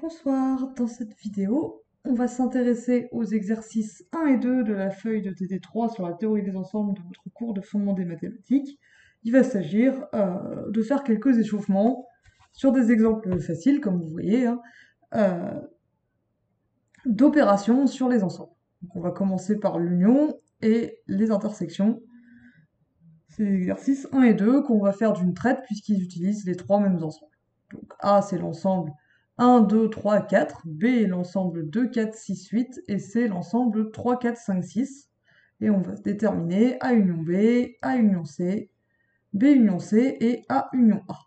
Bonsoir, dans cette vidéo, on va s'intéresser aux exercices 1 et 2 de la feuille de TD3 sur la théorie des ensembles de votre cours de fondement des mathématiques. Il va s'agir de faire quelques échauffements sur des exemples faciles, comme vous voyez, hein, euh, d'opérations sur les ensembles. Donc on va commencer par l'union et les intersections. C'est les exercices 1 et 2 qu'on va faire d'une traite puisqu'ils utilisent les trois mêmes ensembles. Donc A, c'est l'ensemble 1, 2, 3, 4. B est l'ensemble 2, 4, 6, 8. Et C, l'ensemble 3, 4, 5, 6. Et on va déterminer A union B, A union C, B union C et A union A.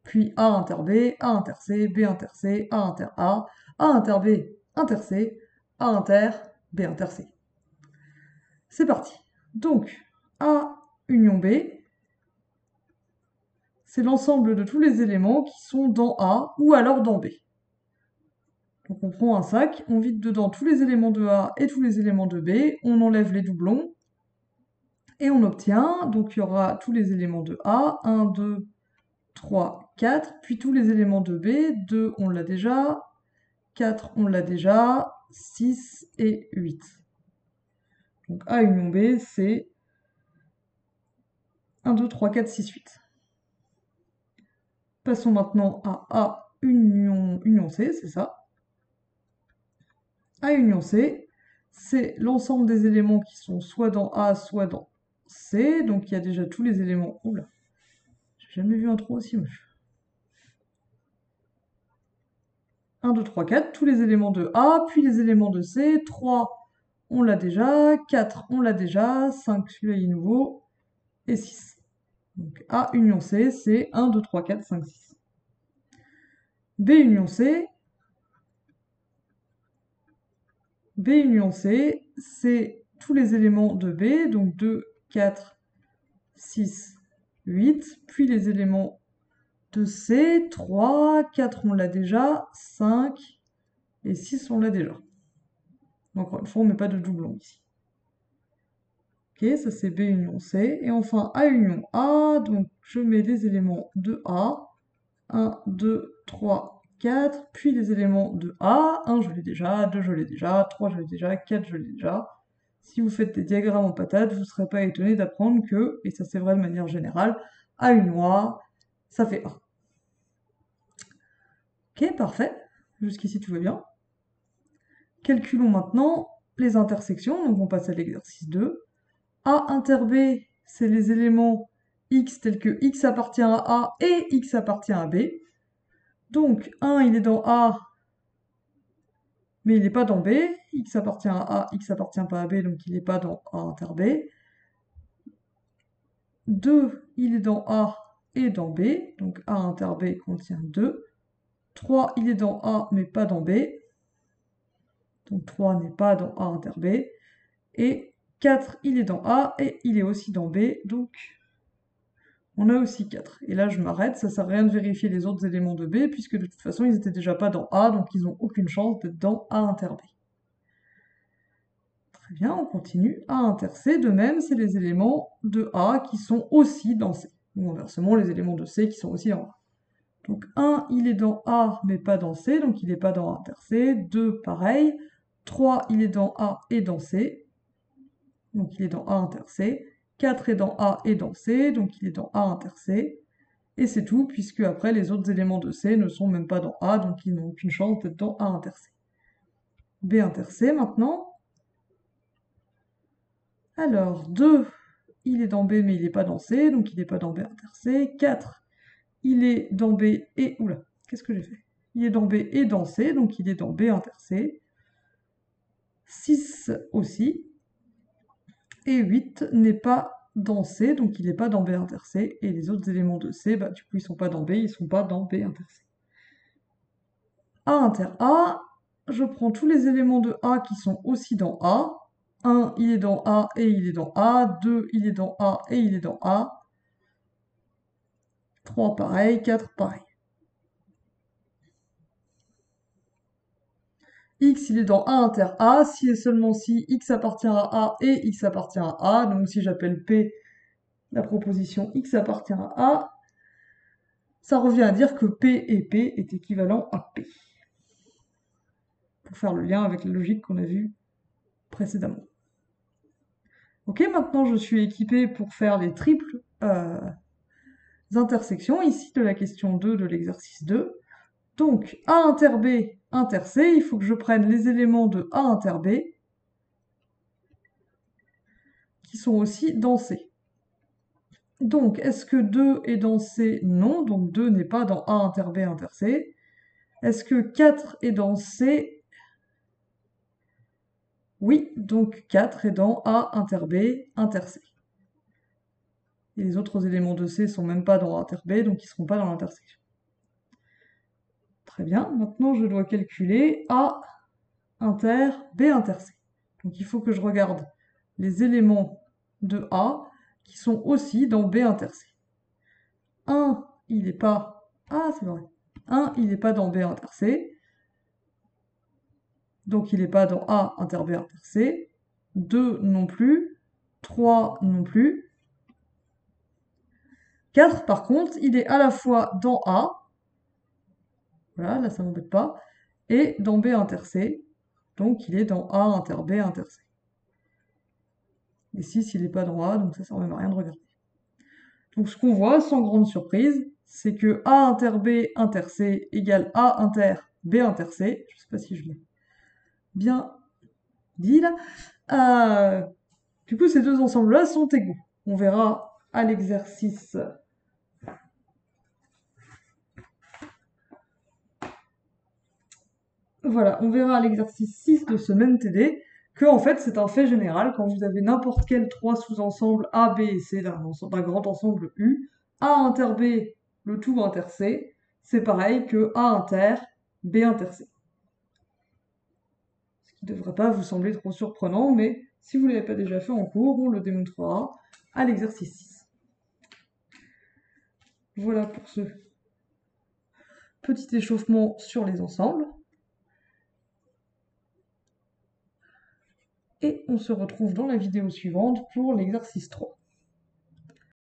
Puis A inter B, A inter C, B inter C, A inter A inter B, inter C, A inter B inter C. C'est parti. Donc, A union B, c'est l'ensemble de tous les éléments qui sont dans A ou alors dans B. Donc on prend un sac, on vide dedans tous les éléments de A et tous les éléments de B, on enlève les doublons, et on obtient, donc il y aura tous les éléments de A, 1, 2, 3, 4, puis tous les éléments de B, 2 on l'a déjà, 4 on l'a déjà, 6 et 8. Donc A union B, c'est 1, 2, 3, 4, 6, 8. Passons maintenant à A union C, c'est ça. A union C, c'est l'ensemble des éléments qui sont soit dans A, soit dans C. Donc il y a déjà tous les éléments. Oula, j'ai jamais vu un trou aussi moche. 1, 2, 3, 4, tous les éléments de A, puis les éléments de C. 3, on l'a déjà. 4, on l'a déjà. 5, celui-là il est nouveau. Et 6. Donc A union C, c'est 1, 2, 3, 4, 5, 6. B union C, B union C, c'est tous les éléments de B, donc 2, 4, 6, 8, puis les éléments de C, 3, 4 on l'a déjà, 5 et 6 on l'a déjà. Encore une fois, on ne met pas de doublon ici. Ok, ça c'est B union C. Et enfin A union A, donc je mets les éléments de A, 1, 2, 3, 4, puis les éléments de A, 1 je l'ai déjà, 2 je l'ai déjà, 3 je l'ai déjà, 4 je l'ai déjà. Si vous faites des diagrammes en patates, vous ne serez pas étonné d'apprendre que, et ça c'est vrai de manière générale, A union A, ça fait A. Ok, parfait. Jusqu'ici tout va bien. Calculons maintenant les intersections, donc on passe à l'exercice 2. A inter B, c'est les éléments x tels que x appartient à A et x appartient à B. Donc 1 il est dans A, mais il n'est pas dans B. X appartient à A, x appartient pas à B, donc il n'est pas dans A inter B. 2 il est dans A et dans B, donc A inter B contient 2. 3 il est dans A mais pas dans B, donc 3 n'est pas dans A inter B. Et 4, il est dans A et il est aussi dans B, donc on a aussi 4. Et là, je m'arrête, ça sert à rien de vérifier les autres éléments de B, puisque de toute façon, ils n'étaient déjà pas dans A, donc ils n'ont aucune chance d'être dans A inter B. Très bien, on continue. A inter C, de même, c'est les éléments de A qui sont aussi dans C. Ou inversement, les éléments de C qui sont aussi dans A. Donc 1, il est dans A, mais pas dans C, donc il n'est pas dans A inter C. 2, pareil. 3, il est dans A et dans C, donc il est dans A inter C. 4 est dans A et dans C, donc il est dans A inter C. Et c'est tout, puisque après les autres éléments de C ne sont même pas dans A, donc ils n'ont aucune chance d'être dans A inter C. B inter C maintenant. Alors 2, il est dans B mais il n'est pas dans C, donc il n'est pas dans B inter C. 4, il est dans B et... Oula, qu'est-ce que j'ai fait? Il est dans B et dans C, donc il est dans B inter C. 6 aussi. Et 8 n'est pas dans C, donc il n'est pas dans B inter C. Et les autres éléments de C, bah, du coup, ils ne sont pas dans B, ils ne sont pas dans B inter C. A inter A, je prends tous les éléments de A qui sont aussi dans A. 1, il est dans A et il est dans A. 2, il est dans A et il est dans A. 3, pareil. 4, pareil. X, il est dans A inter A, si et seulement si X appartient à A et X appartient à A. Donc si j'appelle P la proposition X appartient à A, ça revient à dire que P et P est équivalent à P. pour faire le lien avec la logique qu'on a vue précédemment. Ok, maintenant je suis équipée pour faire les triples intersections, ici de la question 2 de l'exercice 2. Donc, A inter B inter C, il faut que je prenne les éléments de A inter B qui sont aussi dans C. Donc, est-ce que 2 est dans C? Non, donc 2 n'est pas dans A inter B inter C. Est-ce que 4 est dans C? Oui, donc 4 est dans A inter B inter C. Et les autres éléments de C ne sont même pas dans A inter B, donc ils ne seront pas dans l'intersection. Très bien, maintenant je dois calculer A inter B inter C. Donc il faut que je regarde les éléments de A qui sont aussi dans B inter C. 1, il n'est pas... Ah, c'est vrai. 1, il n'est pas dans B inter C. Donc il n'est pas dans A inter B inter C. 2 non plus. 3 non plus. 4, par contre, il est à la fois dans A, voilà, là ça ne m'embête pas, et dans B inter C. Donc il est dans A inter B inter C. Et 6, il n'est pas dans A, donc ça ne sert même à rien de regarder. Donc ce qu'on voit, sans grande surprise, c'est que A inter B inter C égale A inter B inter C. Je ne sais pas si je l'ai bien dit là. Du coup, ces deux ensembles-là sont égaux. On verra à l'exercice. Voilà, on verra à l'exercice 6 de ce même TD que en fait c'est un fait général quand vous avez n'importe quel 3 sous-ensembles A, B et C d'un grand ensemble U, A inter B, le tout inter C, c'est pareil que A inter B inter C. Ce qui ne devrait pas vous sembler trop surprenant, mais si vous ne l'avez pas déjà fait en cours, on le démontrera à l'exercice 6. Voilà pour ce petit échauffement sur les ensembles. Et on se retrouve dans la vidéo suivante pour l'exercice 3.